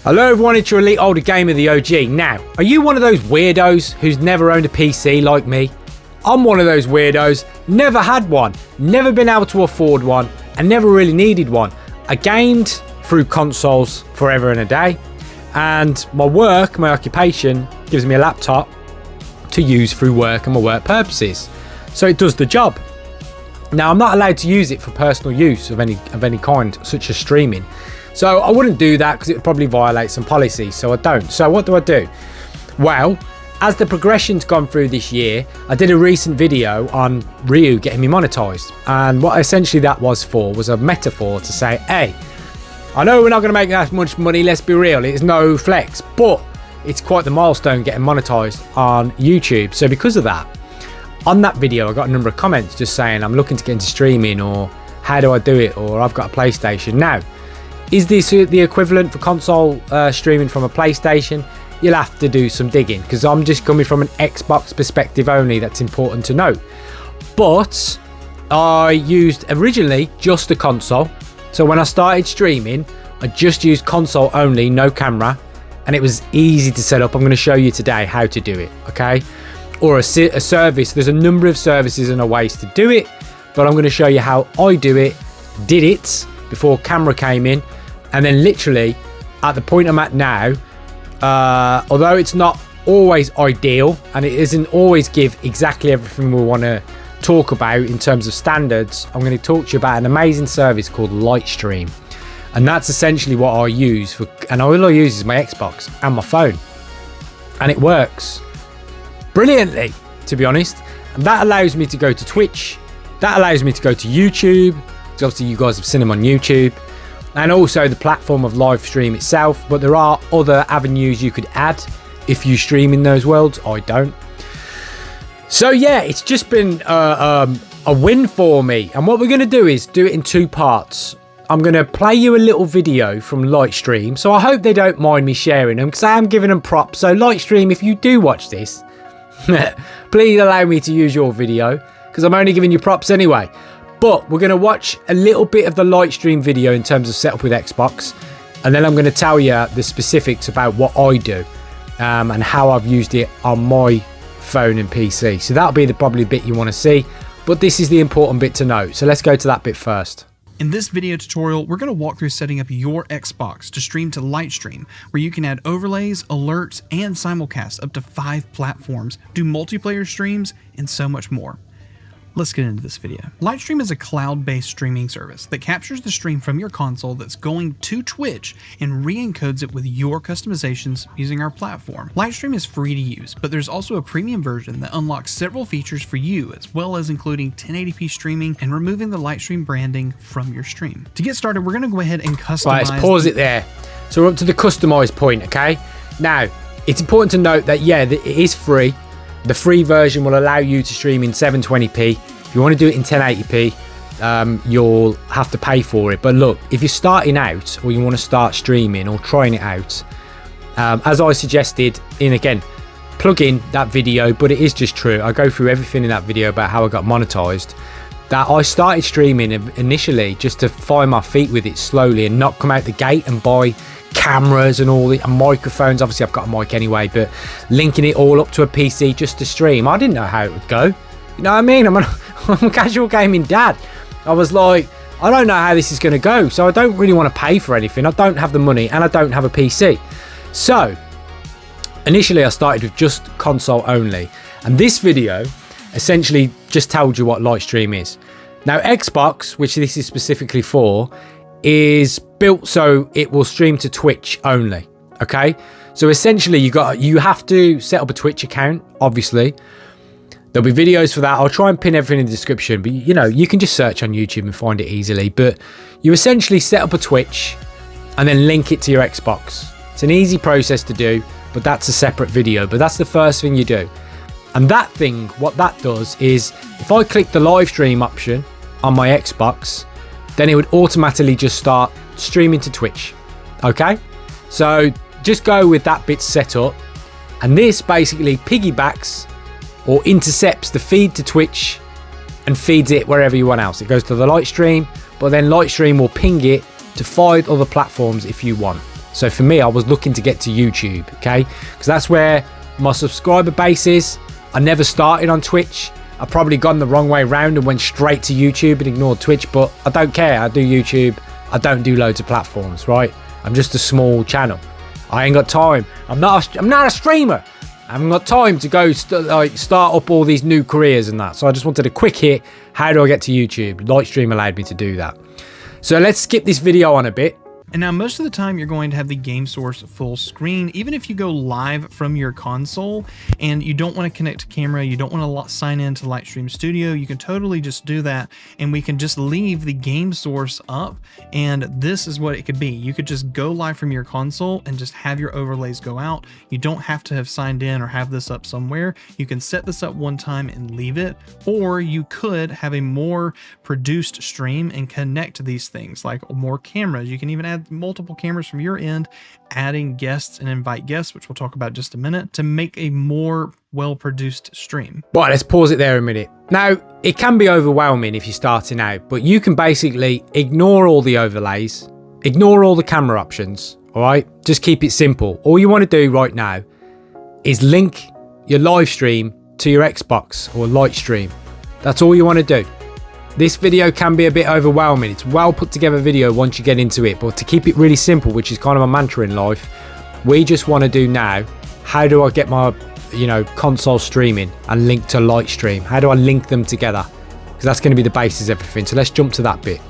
Hello everyone, it's your Elite Older Gamer, the OG. Now, are you one of those weirdos who's never owned a PC like me? I'm one of those weirdos, never had one, never been able to afford one, and never really needed one. I gamed through consoles forever and a day, and my work, my occupation, gives me a laptop to use through work and my work purposes. So it does the job. Now, I'm not allowed to use it for personal use of any kind, such as streaming. So I wouldn't do that because it would probably violate some policies, so I don't. So what do? Well, as the progression's gone through this year, I did a recent video on Ryu getting me monetized. And what essentially that was a metaphor to say, hey, I know we're not going to make that much money, let's be real, it's no flex, but it's quite the milestone getting monetized on YouTube. So because of that, on that video, I got a number of comments just saying I'm looking to get into streaming, or how do I do it, or I've got a PlayStation. Now, is this the equivalent for console streaming from a PlayStation? You'll have to do some digging, because I'm just coming from an Xbox perspective only. That's important to note. But I used originally just a console. So when I started streaming, I just used console only, no camera. And it was easy to set up. I'm going to show you today how to do it, okay? Or a service. There's a number of services and ways to do it. But I'm going to show you how I did it before camera came in. And then literally at the point I'm at now, although it's not always ideal and it doesn't always give exactly everything we want to talk about in terms of standards, I'm going to talk to you about an amazing service called Lightstream. And that's essentially what I use for, and all I use is my Xbox and my phone. And it works brilliantly, to be honest. And that allows me to go to Twitch. That allows me to go to YouTube. Because obviously you guys have seen them on YouTube. And also the platform of live stream itself, but there are other avenues you could add if you stream in those worlds. I don't. So yeah, it's just been a win for me. And what we're going to do is do it in two parts. I'm going to play you a little video from Lightstream, so I hope they don't mind me sharing them, because I am giving them props. So Lightstream, if you do watch this, please allow me to use your video, because I'm only giving you props anyway. But we're going to watch a little bit of the Lightstream video in terms of setup with Xbox. And then I'm going to tell you the specifics about what I do and how I've used it on my phone and PC. So that'll be the probably bit you want to see. But this is the important bit to know. So let's go to that bit first. In this video tutorial, we're going to walk through setting up your Xbox to stream to Lightstream, where you can add overlays, alerts, and simulcast up to 5 platforms, do multiplayer streams, and so much more. Let's get into this video. Lightstream is a cloud-based streaming service that captures the stream from your console that's going to Twitch and re-encodes it with your customizations using our platform. Lightstream is free to use, but there's also a premium version that unlocks several features for you, as well as including 1080p streaming and removing the Lightstream branding from your stream. To get started, we're going to go ahead and customize. Right, let's pause it there. So we're up to the customize point, okay? Now, it's important to note that, yeah, it is free. The free version will allow you to stream in 720p. If you want to do it in 1080p, you'll have to pay for it. But look, if you're starting out or you want to start streaming or trying it out, as I suggested, again, plug in that video, but it is just true. I go through everything in that video about how I got monetized. That I started streaming initially just to find my feet with it slowly and not come out the gate and buy cameras and all the microphones. Obviously I've got a mic anyway, but linking it all up to a PC just to stream, I didn't know how it would go. You know what I mean? I'm a casual gaming dad. I was like, I don't know how this is going to go, so I don't really want to pay for anything. I don't have the money and I don't have a PC. So initially I started with just console only, and this video essentially just told you what Lightstream is. Now Xbox, which this is specifically for, is built so it will stream to Twitch only. Okay, so essentially you have to set up a Twitch account. Obviously there'll be videos for that. I'll try and pin everything in the description, but you know, you can just search on YouTube and find it easily. But you essentially set up a Twitch and then link it to your Xbox. It's an easy process to do, but that's a separate video. But that's the first thing you do. And that thing, what that does is, if I click the live stream option on my Xbox, then it would automatically just start streaming to Twitch. Okay, so just go with that bit set up, and this basically piggybacks or intercepts the feed to Twitch and feeds it wherever you want else. It goes to the Lightstream, but then Lightstream will ping it to 5 other platforms if you want. So for me, I was looking to get to YouTube, okay? Because that's where my subscriber base is. I never started on Twitch. I've probably gone the wrong way around and went straight to YouTube and ignored Twitch, but I don't care. I do YouTube. I don't do loads of platforms, right? I'm just a small channel. I ain't got time. I'm not a streamer. I haven't got time to go start up all these new careers and that. So I just wanted a quick hit. How do I get to YouTube? Lightstream allowed me to do that. So let's skip this video on a bit. And now most of the time you're going to have the game source full screen. Even if you go live from your console and you don't want to connect to camera, you don't want to sign in to Lightstream Studio, you can totally just do that. And we can just leave the game source up. And this is what it could be. You could just go live from your console and just have your overlays go out. You don't have to have signed in or have this up somewhere. You can set this up one time and leave it. Or you could have a more produced stream and connect these things like more cameras. You can even add multiple cameras from your end, adding guests and invite guests, which we'll talk about in just a minute, to make a more well-produced stream. Right, let's pause it there a minute. Now, it can be overwhelming if you're starting out, but you can basically ignore all the overlays, ignore all the camera options, all right? Just keep it simple. All you want to do right now is link your live stream to your Xbox or Lightstream. That's all you want to do. This video can be a bit overwhelming. It's well put together video once you get into it, but to keep it really simple, which is kind of a mantra in life, we just want to do now, how do I get my, console streaming and link to Lightstream? How do I link them together? Because that's going to be the basis of everything. So let's jump to that bit.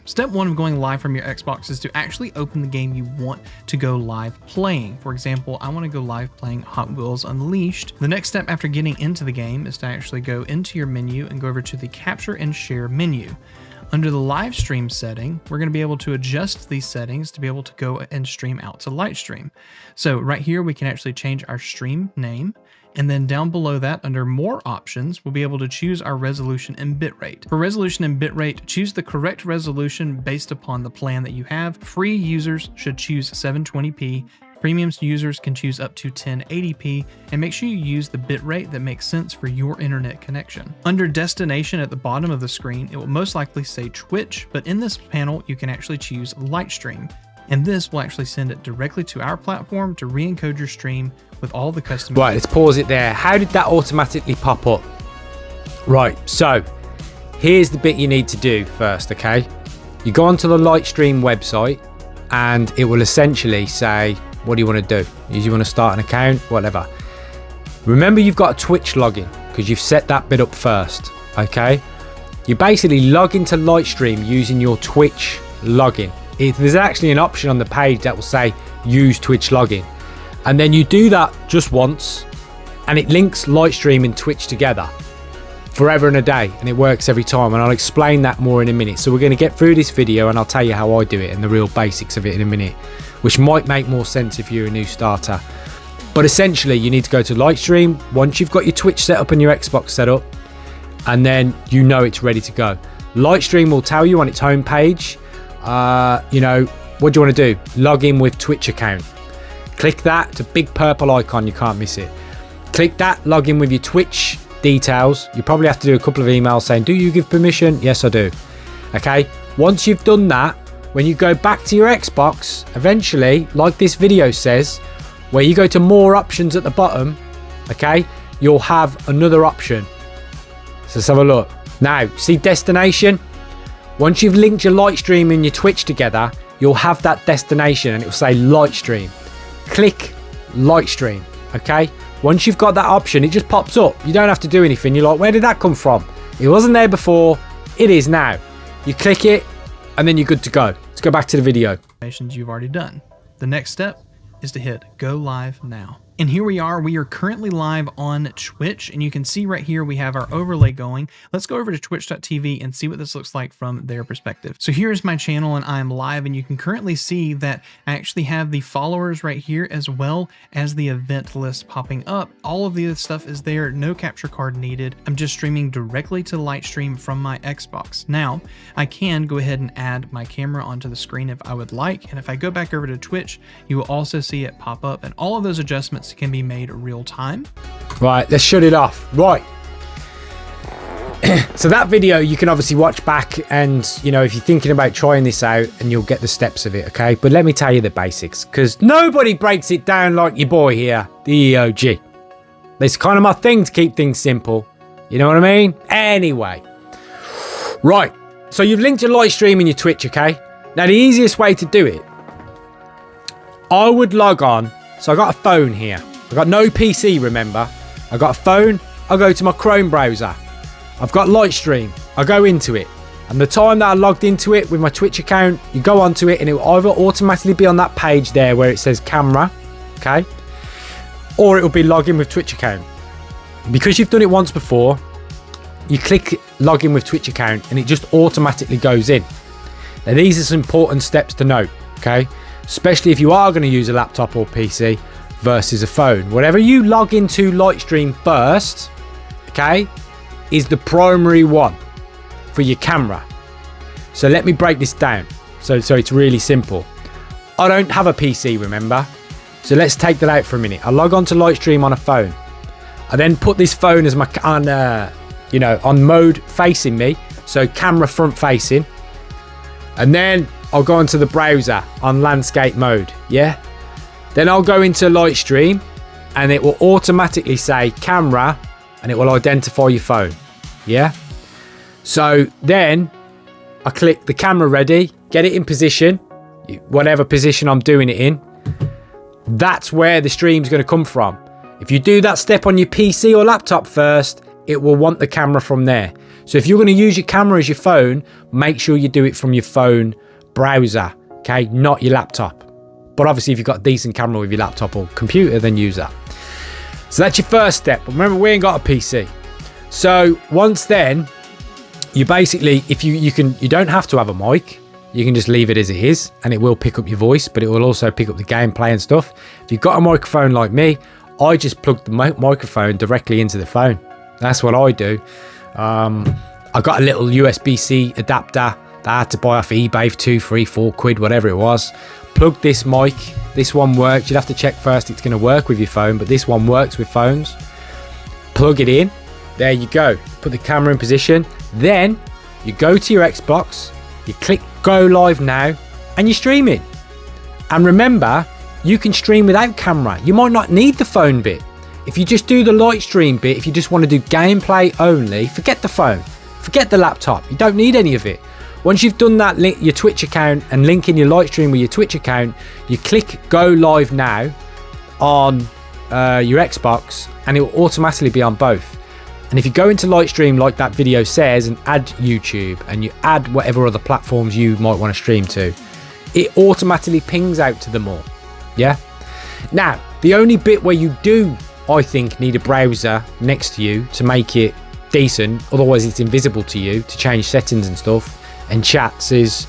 Step one of going live from your Xbox is to actually open the game you want to go live playing. For example, I want to go live playing Hot Wheels Unleashed. The next step after getting into the game is to actually go into your menu and go over to the Capture and Share menu. Under the live stream setting, we're going to be able to adjust these settings to be able to go and stream out to Lightstream. So right here, we can actually change our stream name. And then down below that, under more options, we'll be able to choose our resolution and bitrate. For resolution and bitrate, choose the correct resolution based upon the plan that you have. Free users should choose 720p. Premium users can choose up to 1080p, and make sure you use the bitrate that makes sense for your internet connection. Under destination at the bottom of the screen, it will most likely say Twitch, but in this panel, you can actually choose Lightstream. And this will actually send it directly to our platform to re-encode your stream with all the custom. Right, let's pause it there. How did that automatically pop up? Right, so here's the bit you need to do first, okay? You go onto the Lightstream website and it will essentially say, what do you want to do? Do you want to start an account? Whatever. Remember, you've got a Twitch login because you've set that bit up first, okay? You basically log into Lightstream using your Twitch login. There's actually an option on the page that will say use Twitch login, and then you do that just once and it links Lightstream and Twitch together forever and a day, and it works every time, and I'll explain that more in a minute. So we're going to get through this video and I'll tell you how I do it and the real basics of it in a minute, which might make more sense if you're a new starter. But essentially you need to go to Lightstream once you've got your Twitch set up and your Xbox set up, and then it's ready to go. Lightstream will tell you on its homepage, what do you want to do? Log in with Twitch account. Click that. It's a big purple icon. You can't miss it. Click that. Log in with your Twitch details. You probably have to do a couple of emails saying, do you give permission? Yes, I do. Okay. Once you've done that, when you go back to your Xbox, eventually, like this video says, where you go to more options at the bottom, okay, you'll have another option. So let's have a look. Now, see destination? Once you've linked your Lightstream and your Twitch together, you'll have that destination and it will say Lightstream. Click Lightstream, okay? Once you've got that option, it just pops up. You don't have to do anything. You're like, where did that come from? It wasn't there before. It is now. You click it and then you're good to go. Let's go back to the video. You've already done. The next step is to hit go live now. And here we are currently live on Twitch, and you can see right here we have our overlay going. Let's go over to twitch.tv and see what this looks like from their perspective. So here's my channel and I'm live, and you can currently see that I actually have the followers right here as well as the event list popping up. All of the other stuff is there, no capture card needed. I'm just streaming directly to Lightstream from my Xbox. Now, I can go ahead and add my camera onto the screen if I would like, and if I go back over to Twitch, you will also see it pop up, and all of those adjustments can be made real time. Right, let's shut it off. Right. So that video you can obviously watch back, and you know, if you're thinking about trying this out, and you'll get the steps of it, okay? But let me tell you the basics, because nobody breaks it down like your boy here, the EOG. It's kind of my thing to keep things simple, you know what I mean? Anyway, right, so you've linked your Lightstream and your Twitch, okay? Now the easiest way to do it, I would log on. So I got a phone here, I got no PC, remember? I got a phone, I'll go to my Chrome browser. I've got Lightstream. I go into it. And the time that I logged into it with my Twitch account, you go onto it and it will either automatically be on that page there where it says camera, okay? Or it will be login with Twitch account. Because you've done it once before, you click login with Twitch account and it just automatically goes in. Now these are some important steps to note, okay? Especially if you are going to use a laptop or PC versus a phone. Whatever you log into Lightstream first, okay, is the primary one for your camera. So let me break this down. So it's really simple. I don't have a PC, remember? So let's take that out for a minute. I log on to Lightstream on a phone. I then put this phone as my on mode facing me, so camera front facing. And then I'll go into the browser on landscape mode, yeah? Then I'll go into Lightstream and it will automatically say camera and it will identify your phone, yeah? So then I click the camera ready, get it in position, whatever position I'm doing it in. That's where the stream's going to come from. If you do that step on your PC or laptop first, it will want the camera from there. So if you're going to use your camera as your phone, make sure you do it from your phone browser, okay? Not your laptop. But obviously if you've got a decent camera with your laptop or computer, then use that. So that's your first step. But remember, we ain't got a PC. So once then, you basically, if you don't have to have a mic. You can just leave it as it is and it will pick up your voice, but it will also pick up the gameplay and stuff. If you've got a microphone like me, I just plug the microphone directly into the phone. That's what I do. I got a little USB-C adapter that I had to buy off eBay for 2, 3, 4 quid, whatever it was. Plug this mic. This one works. You'd have to check first it's going to work with your phone, but this one works with phones. Plug it in. There you go. Put the camera in position. Then you go to your Xbox. You click go live now and you're streaming. And remember, you can stream without camera. You might not need the phone bit. If you just do the Lightstream bit, if you just want to do gameplay only, forget the phone, forget the laptop. You don't need any of it. Once you've done that, link your Twitch account and link in your Lightstream with your Twitch account, you click go live now on your Xbox and it will automatically be on both. And if you go into Lightstream like that video says and add YouTube and you add whatever other platforms you might want to stream to, it automatically pings out to them all. Yeah. Now, the only bit where you do, I think, need a browser next to you to make it decent, otherwise it's invisible to you, to change settings and stuff and chats, is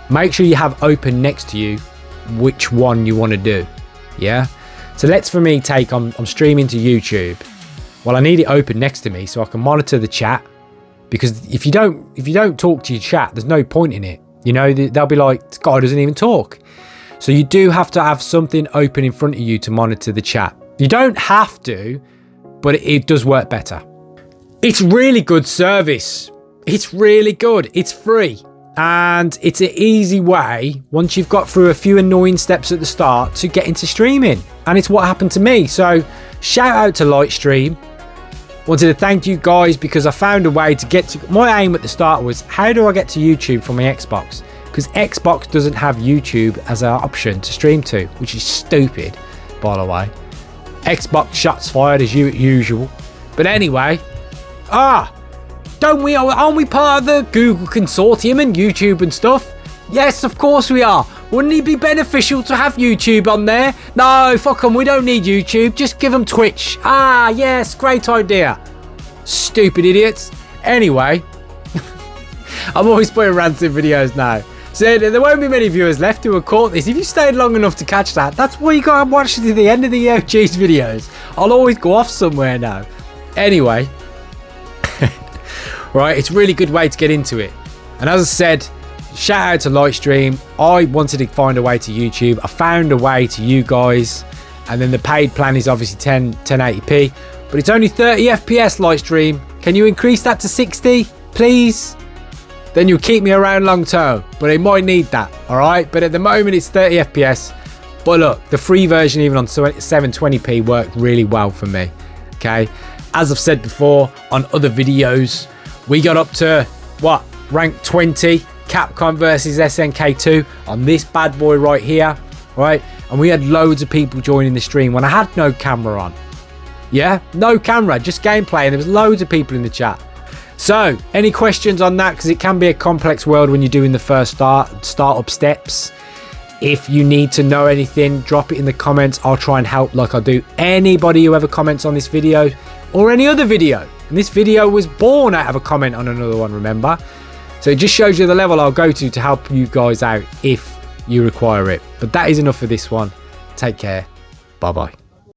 make sure you have open next to you which one you want to do. Yeah. So let's, for me, take I'm streaming to YouTube. Well, I need it open next to me so I can monitor the chat, because if you don't talk to your chat, there's no point in it. You know, they'll be like, this guy doesn't even talk. So you do have to have something open in front of you to monitor the chat. You don't have to, but it does work better. It's really good service. It's really good. It's free. And it's an easy way, once you've got through a few annoying steps at the start, to get into streaming. And it's what happened to me. So shout out to Lightstream. Wanted to thank you guys because I found a way to get to... My aim at the start was, how do I get to YouTube from my Xbox? Because Xbox doesn't have YouTube as an option to stream to, which is stupid, by the way. Xbox shots fired as usual. But anyway, aren't we part of the Google consortium and YouTube and stuff? Yes, of course we are. Wouldn't it be beneficial to have YouTube on there? No, fuck them, we don't need YouTube. Just give them Twitch. Ah, yes, great idea. Stupid idiots. Anyway, I'm always putting ranting videos now. So there won't be many viewers left who have caught this. If you stayed long enough to catch that, that's why you got to watch to the end of the OG's videos. I'll always go off somewhere now. Anyway, right, it's a really good way to get into it. And as I said, shout out to Lightstream. I wanted to find a way to YouTube. I found a way to you guys. And then the paid plan is obviously 1080p. But it's only 30 FPS Lightstream. Can you increase that to 60, please? Then you'll keep me around long term, but I might need that, all right? But at the moment, it's 30 FPS. But look, the free version, even on 720p, worked really well for me, okay? As I've said before on other videos, we got up to, what, rank 20, Capcom versus SNK2 on this bad boy right here, right? And we had loads of people joining the stream when I had no camera on. Yeah, no camera, just gameplay, and there was loads of people in the chat. So, any questions on that? Because it can be a complex world when you're doing the first startup steps. If you need to know anything, drop it in the comments. I'll try and help like I do anybody who ever comments on this video or any other video. And this video was born out of a comment on another one, remember? So it just shows you the level I'll go to help you guys out if you require it. But that is enough for this one. Take care. Bye-bye.